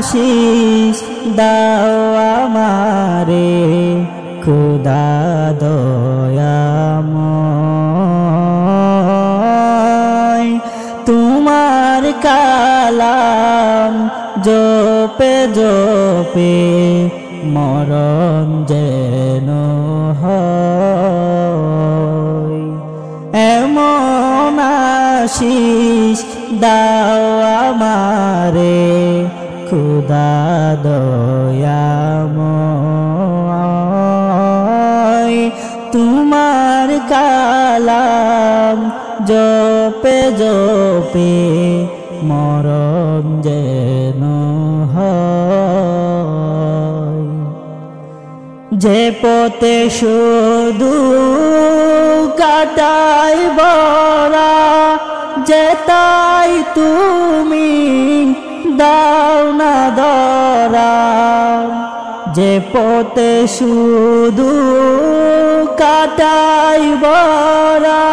আশিস দাও আমারে খুদা দয়াময় তোমার কালাম জপে জপে মরণ যেন হয় এমন আশিস দাও আমারে খুদা দয়াময় তোমার কালাম জপে জপে মরণ যেন হয় যে পথে শুধু কাটাই বরা যেতাই তুমি দাও না ধরা যে পথে শুধু কাটাই বরা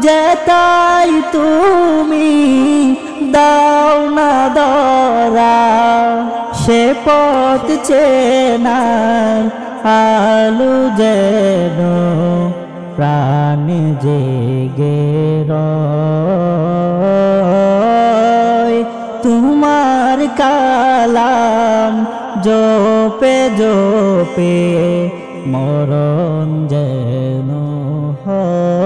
যেতাই তুমি দাও না ধরা সে পথ চেনার আলো যেন প্রাণ জেগে রয় তোমার কালাম জপে জপে মরণ যেন হয়।